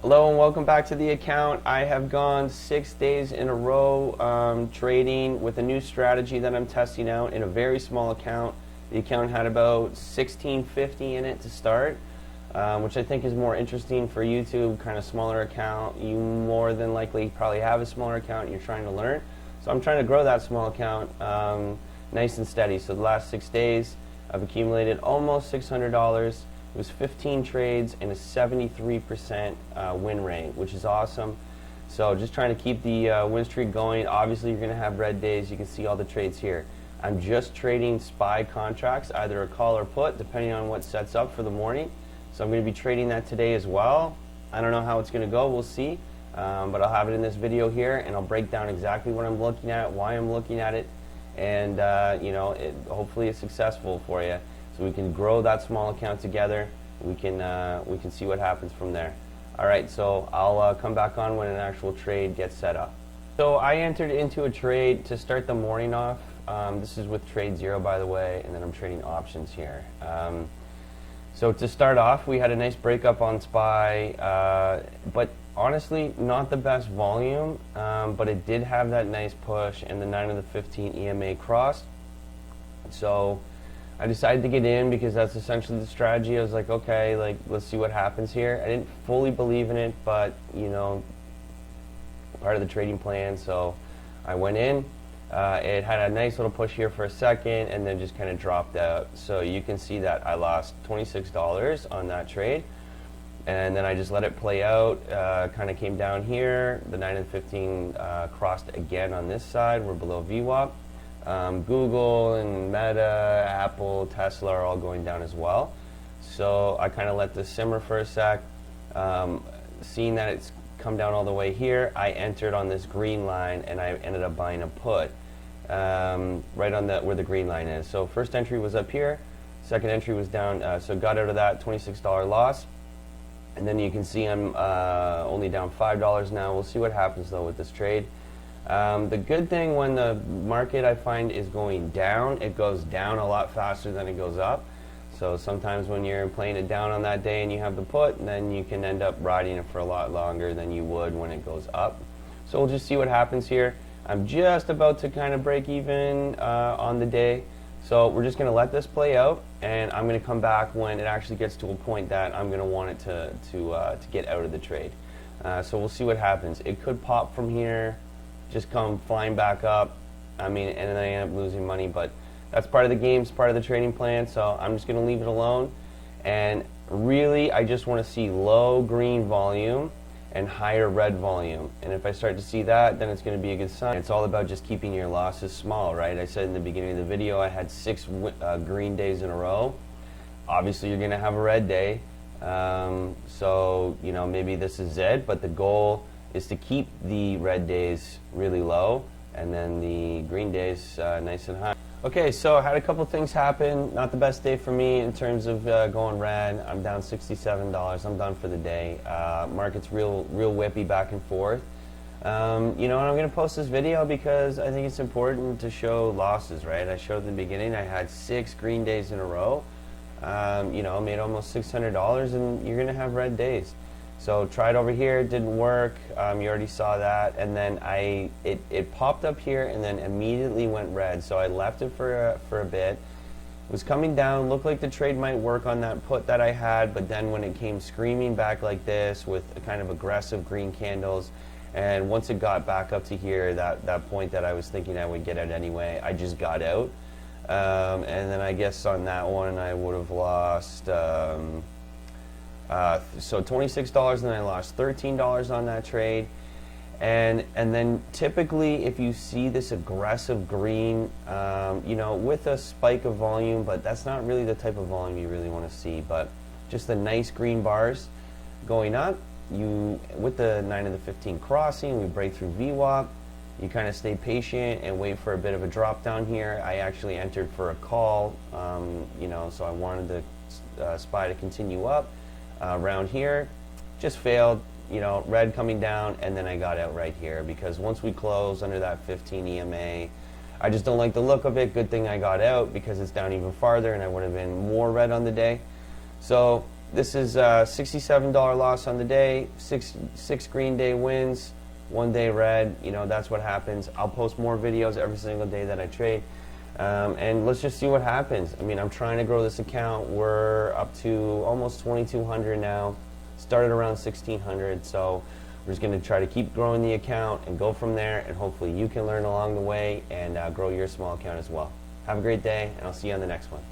Hello and welcome back to the account. I have gone 6 days in a row trading with a new strategy that I'm testing out in a very small account. The account had about 1650 in it to start, which I think is more interesting for YouTube, kind of smaller account. You more than likely probably have a smaller account and you're trying to learn. So I'm trying to grow that small account nice and steady. So the last 6 days I've accumulated almost $600. It was 15 trades and a 73% win rate, which is awesome. So just trying to keep the win streak going. Obviously, you're going to have red days. You can see all the trades here. I'm just trading SPY contracts, either a call or put, depending on what sets up for the morning. So I'm going to be trading that today as well. I don't know how it's going to go. We'll see. But I'll have it in this video here, and I'll break down exactly what I'm looking at, why I'm looking at it, and hopefully it's successful for you. So we can grow that small account together. We can see what happens from there. All right, so I'll come back on when an actual trade gets set up. So I entered into a trade to start the morning off. This is with Trade Zero, by the way, and then I'm trading options here. So to start off, we had a nice breakup on SPY, but honestly, not the best volume, but it did have that nice push, and the 9 of the 15 EMA crossed. So I decided to get in because that's essentially the strategy. I was like, okay, let's see what happens here. I didn't fully believe in it, but part of the trading plan. So I went in. It had a nice little push here for a second, and then just kind of dropped out. So you can see that I lost $26 on that trade, and then I just let it play out. Kind of came down here. The 9 and 15 crossed again on this side. We're below VWAP. Google and Meta, Apple, Tesla are all going down as well. So I kind of let this simmer for a sec. Seeing that it's come down all the way here, I entered on this green line, and I ended up buying a put right on where the green line is. So first entry was up here, second entry was down, so got out of that $26 loss. And then you can see I'm only down $5 now. We'll see what happens though with this trade. The good thing when the market, I find, is going down, it goes down a lot faster than it goes up. So sometimes when you're playing it down on that day and you have the put, then you can end up riding it for a lot longer than you would when it goes up. So we'll just see what happens here. I'm just about to kind of break even on the day. So we're just going to let this play out, and I'm going to come back when it actually gets to a point that I'm going to want it to get out of the trade. So we'll see what happens. It could pop from here, just come flying back up, and then I end up losing money, but that's part of the game, it's part of the trading plan, so I'm just going to leave it alone. And really, I just want to see low green volume and higher red volume, and if I start to see that, then it's going to be a good sign. It's all about just keeping your losses small, right? I said in the beginning of the video I had 6 green days in a row. Obviously you're going to have a red day, so maybe this is it, but the goal is to keep the red days really low and then the green days nice and high. Okay, so I had a couple things happen. Not the best day for me in terms of going red. I'm down $67. I'm done for the day. Market's real whippy back and forth. And I'm going to post this video because I think it's important to show losses, right? I showed at the beginning I had 6 green days in a row. Made almost $600, and you're going to have red days. So tried over here, it didn't work. You already saw that, and then it popped up here and then immediately went red. So I left it for a bit. It was coming down, looked like the trade might work on that put that I had, but then when it came screaming back like this with a kind of aggressive green candles, and once it got back up to here, that point that I was thinking I would get out anyway, I just got out. And then I guess on that one I would have lost. So $26, and then I lost $13 on that trade. And then typically if you see this aggressive green, with a spike of volume, but that's not really the type of volume you really want to see, but just the nice green bars going up, with the 9 of the 15 crossing, we break through VWAP, you kind of stay patient and wait for a bit of a drop down here. I actually entered for a call, so I wanted the SPY to continue up. Around here, just failed, red coming down, and then I got out right here because once we close under that 15 EMA, I just don't like the look of it. Good thing I got out because it's down even farther and I would have been more red on the day. So this is a $67 loss on the day, six green day wins, 1 day red. You know, that's what happens. I'll post more videos every single day that I trade. And let's just see what happens. I mean, I'm trying to grow this account. We're up to almost 2,200 now. Started around 1,600, so we're just going to try to keep growing the account and go from there, and hopefully you can learn along the way and grow your small account as well. Have a great day, and I'll see you on the next one.